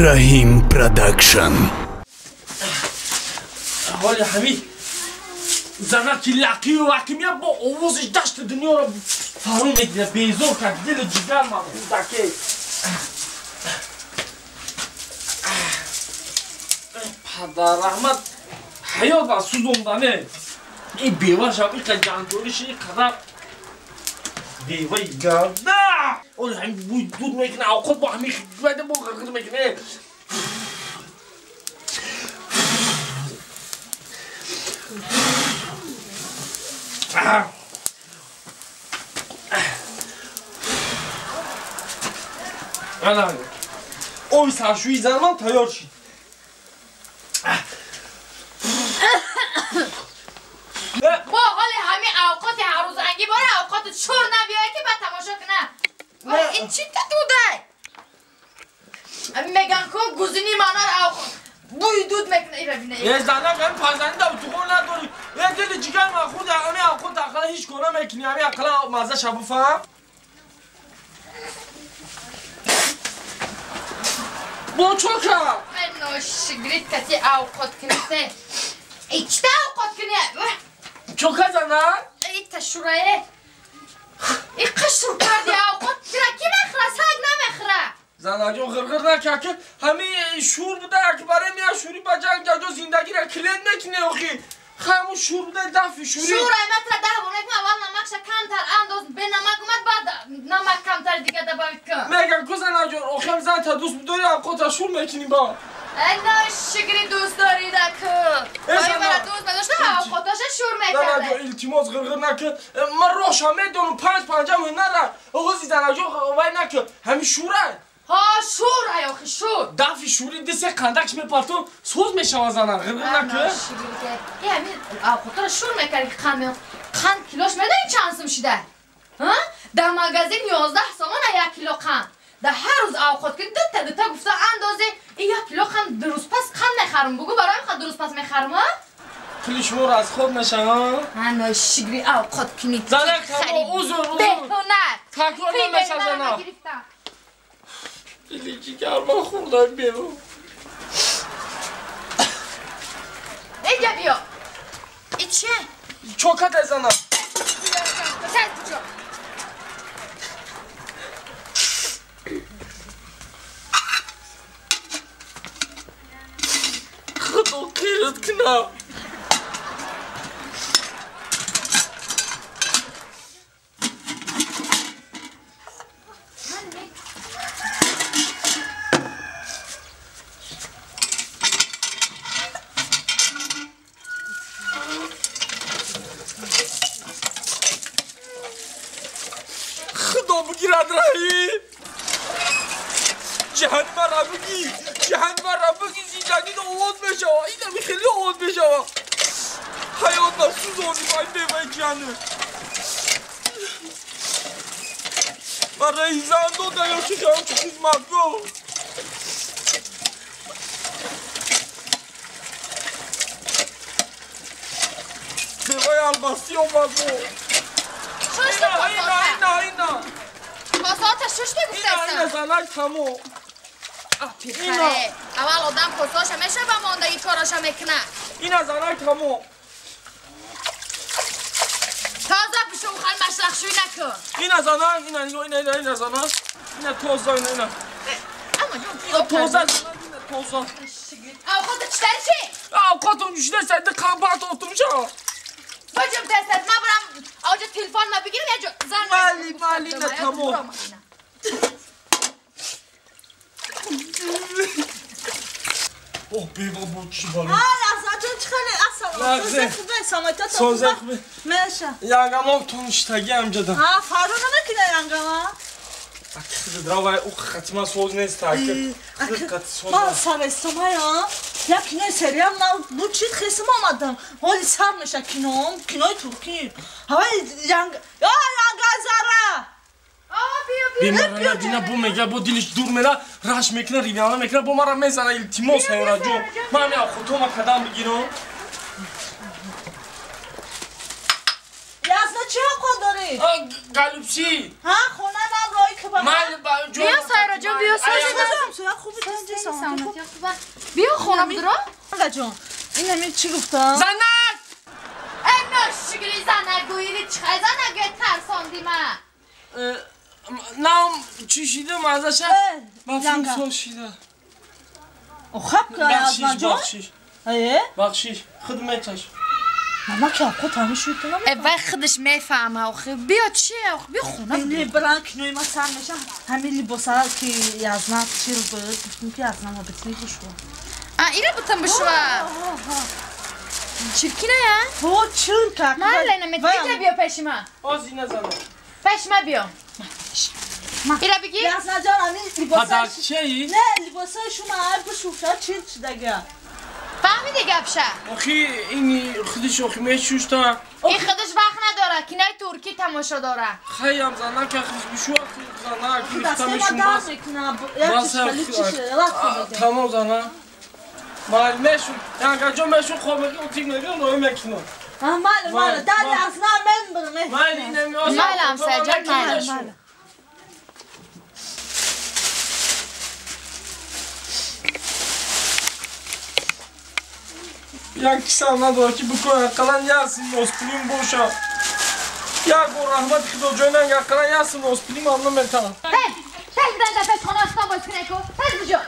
Rahim Production. حالی همین زنه که لقی و حکیمیه با آوازش دشت دنیا را فرون میگیره بیزور کرد دل جگر من خوردکه پدر رحمت حیات و سوزوندنه این بیوه شب این که جنگوریش این قدر بیوه گرده حالی همین بوی دود میکنه اوقات با همین خیلی با غرغر میکنه الان اوی سرشویی زن من تیار شید با حال همین اوقات هر روز انگی باره اوقات شور نبیایی که بعد تماشا کنه این چی دوده میگن که گوزینی منار اوقات بوی دود میکنه ای ببینه یه زنه که پزنی دو تو خون نداری یه دل جگر من خود همین اوقات اقلا هیچ کنه میکنی همین اقلا مزه شبو فهم با چو که من شگرید کسی اوقات کنه ای چی اوقات کنه چو که زنه ای تشوره ای قشر کردی اوقات ترکی نخره سگ نمخره زنه جو غرغر نکه که همین شور بوده که برای میاد شوری با جنگ جدو زندگی را کلید میکنه اخی همون شور بوده دفی شوری شور ایمت را ده بونه که اول نمکش کمتر انداز به نمک اومد بعد نمک کمتر دیگه ده باید که میگن که زنه جو اخیم زن تا دوست بداری اوقات شور میکنی با نه شگری دوست داری دکو آیا برای دوست بداشته اوقاتاش شور زنه جو میکرده التماس غرغر نکه من روشا میدونم پنجم نره آغازی زنه جو وای نکه همین شوره ها شور ای آخی شور دفی شوری دسته قندکش میپرتون سوز میشه زنه غرغر نکه شگری که این همین اوقاتا شور میکرده که قند کیلوش میدونی چند سم شده در مغازین 11 سامان 1 کیلو قند در هر روز اوقات که دوتا گفته اندازه این 1 کیلو قند درست پس قند میخرم بگو برای خود درست پس میخرم خیلی شما را از خود نشه ها نه شگری اوقات کنید زنه تمام اوزور بهتونت تکرار نمیشه زنه دلی جگر من خوردم بیرون اینجا بیا این چیه؟ چوکت زنم خدا خیرت کنم خدا بگیرد رهی جهنم را بگی جهنم را بگی زندگی آواز بشه این همی خیلی آواز بشه حیات و سوزانی باید بیوه جهنم من رهی زن داده یا چه کنم چه خیز مگو بیوه البستی آمدو اینا پاساتش شش بگفته اینا زنک تمام پیخره اول آدم پاساش میشه و مانده ای کاراش میکنه اینا زنک تمام تازه بشو خال مشرق شوی نکن اینا زنک اینا زنک اینا تازه اینا اما تازه زنک اینا تازه اوقات چطور چی؟ اوقات اون جوشده سرده قنبات oturmuş بجم دستت ما برم آجا تلفن ما بگیرم یا زن مالی نه تمام اوه بیوا بود چی بالا لحظه چخاله اصلا خوبه سامتا سوزه خوبه میشه یانگام تونشتگی امجدم ها فارو نمیکنه یانگام خیلی دراوای او خطما سوز نیست تاکه ما سرستم ها یک کینوی سریال ما بود چید خیسم آمدم حالی سر میشه کینوی ترکی هوای یانگا زاره بیمارانه دینا بو میگه بو دیلش دور میره رش میکنه ریویانه میکنه بو مرا میزنه التماس هیورا جو من همین خودتو ما قدم بگیرم یاسنا چی حقا داری؟ قلوبچی ها خونه من رای که من بیا سایرا جان بیا سایرا خوبی تنجه سلامتی خوبه بیا خونه بدرو آقا جان این همین چی گفتم؟ زنک اینا شگلی زنگویی چه زنگوی ترساندی من نام چی شیدم ازش مفهوم لنگا. سو شیده خب که از جان بخشیش خدمتش ماما که خود همه شد کنم وای خودش میفهمه آخه بیا چیه آخه بیا خونه اینه بران کنوی ما سر میشم همین لباسا که یزنات چی رو بود گفتم که یزنات ها بتنی خوش بود اینو بتن بشوه چرکی نه یا؟ تو چون که من لینا میتونی بیا پیش من آزی نزنم پیش من بیا اینا بگی؟ یزنات جان همین لباسا پدرچه‌ای؟ نه لباسا شما هر بشوفه چی دیگه فهمیدی گپشه آخی اینی خودش آخی میشوشتا این خودش وقت نداره کینای ترکی تماشا داره خیام زنک خودش بشو آخی زنک دسته ما ریختمشون دار بس میکنم یک چشکلی چیشه وقت بده تمام زنک معلمشون یعنی جا میشون خوابگی و تیگ نگیرم روی میکنم ماله دادی از من برمه مال اینمی آزم مالم سجاد مالم یک کسان نداره که بکنه اقلا یاسین نوسپلیم بوشا یا گو رحمت خدا جوینن اقلا یاسین نوسپلیم هم نمیتونم تک بدن دفعه خانه باز کنه کو تک بجا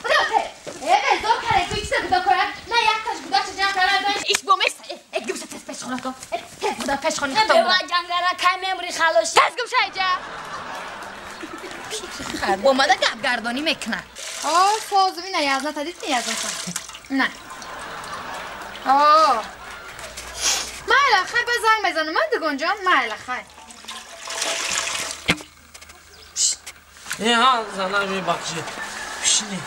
بدا ته دو کاره کو ایکس بدا کنه نه یک تاش بدا چه جمع کنه ایش بومس یک گوشه تست پیش خانه کو تست بدا پیش خانه به جنگارا کای ممری خلاص تست گوشه ایجا خب با ماده گپ گردانی میکنه فوزوی نه یزنه تدید نیازم نه مالا خیلی به زنگ بزنم من دگون جان مالا خیلی این ها زنه می بخشی پیشنی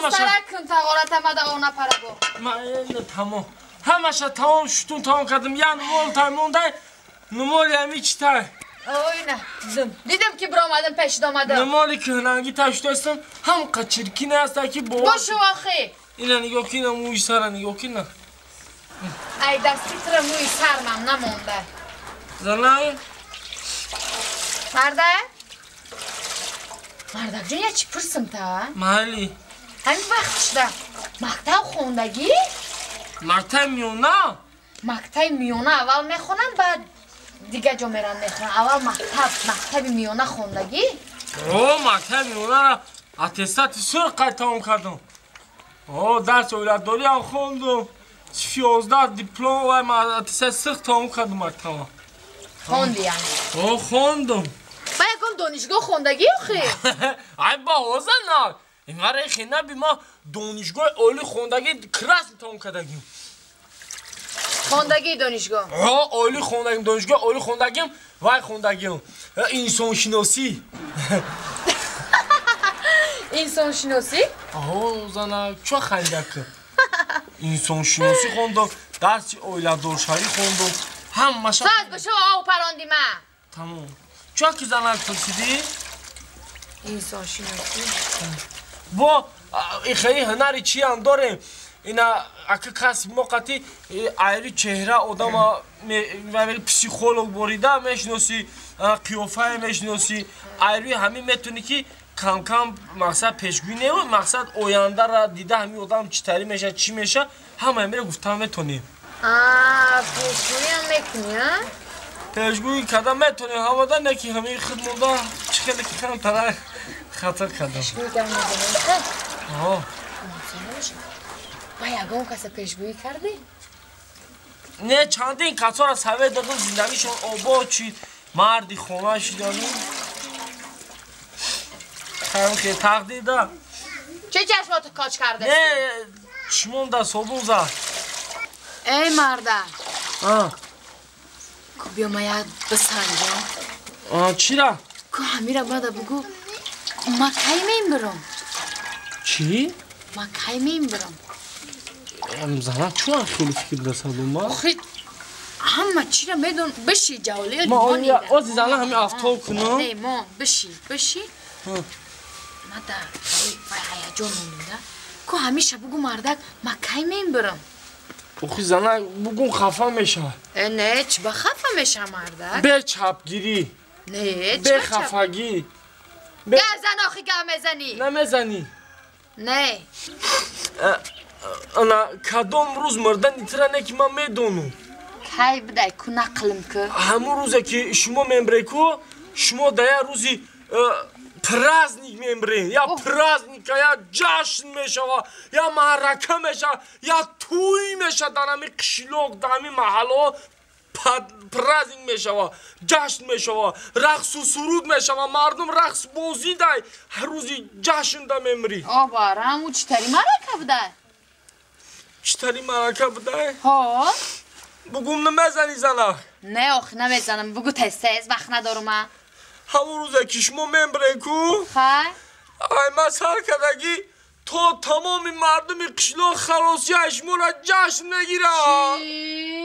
مسترک کن تا غارت مده اونا پره بو من این تمام همش تمام شتون تمام کردم یا نمول تایمونده نمول همی چی تای اوی نه دیدم که برآمدم پیش دامدم نمولی که هنگی تشت هستم هم قچرکی نه هسته که بابا باشو آخی اینا نگاه کنم موی سر نگاه کنم ای دستی تر موی سرمم نمونده زنه مرده؟ مرده جون یه چی پرسم تا؟ محلی همین وقت شده مکتب خوندگی؟ مرتب میونه مکتب میونه اول میخونن بعد دیگه جا میرن میخونن اول مکتب میونه خوندگی؟ مکتب میونه را اتستات سرقه تمام کردم درس اولاداری هم خوندم 11 دیپلم و من اتستات سرق تمام کردم مکتب خوندی یعنی؟ خوندم باید گم دانشگاه خوندگی آخی؟ ای با نه این قراره خیلی بی ما دانشگاه اولی خوندگی کراس تمام کردگیم خوندگی دانشگاه اولی خوندگیم دانشگاه اولی خوندگیم وای خوندگیم انسان شناسی انسان شناسی؟ زنه چه خیلی که انسان شناسی خوندم درسی اولادارشایی خوندم همه شد ساعت بشو آو پراندی من تمام چه که زنه پرسیدی؟ انسان شناسی با خیلی هنری چی هم داره اینا اگه کسی موقتی ایری چهره آدم پسیخولوگ بریده میشناسی قیافه میشناسی ایری همین میتونی که کم کم مقصد پیشگویی نمید مقصد آینده را دیده همین آدم چطوری میشه چی میشه همه میره گفتم میتونیم پیشگویی هم میکنی ها؟ پیشگویی کردم میتونیم همه ده نکی همین خدمونده چی خیلی که کم طرح خطر کردم پیشگویی کردم آه با یکم کسی پیشگویی کردی؟ نه چندین کسا را سوه دادن زندگیشون آباد چید مردی خونه شدانی خیلی تقدیر ده چه چشماتو کاچ کرده؟ نه چمون ده صابون زد ای مرده آه که بیا ما یک بسنجم چی را؟ که همین را باید بگو ما کی میم برم چی؟ ما کی میم برم زنه چون خیلی فکر رسد ما؟ آخی همه چی را میدون بشی جولی ما لیمونی را آزی زنه همین افتاب کنم نه ما بشی ما در وای هیجان مونده که همیشه بگو مردک ما کی میم برم آخی زنه بگون خفه میشه نه چه با خفه میشه مردک به چپگیری نه به خفگی گرزن آخی گم بزنی نمیزنی نه انا کدام روز مردن ایترانه که من میدونم کی بدای کو نقلم که همون روزه که شما میمره کو شما دیا روزی پرازنیک میمرین یا پرازنیک یا جشن میشوه یا معرکه میشه یا توی میشه در همی قشلوک در همی محلا پرازنیک میشوه جشن میشوه رقص و سرود میشوه مردم رقص بازی دای هر روزی جشن دا میمری آبارم و چطوری مرکه بدای چطوری مرکه بدای ها بگم نمیزنی زنه نه آخی نمیزنم بگو تستیز وقت ندارم همون روزه که شما میمره کو خیر ای من سر کدگی تا تمام مردم قشلو خلاصی اشمو را جشن نگیره چی؟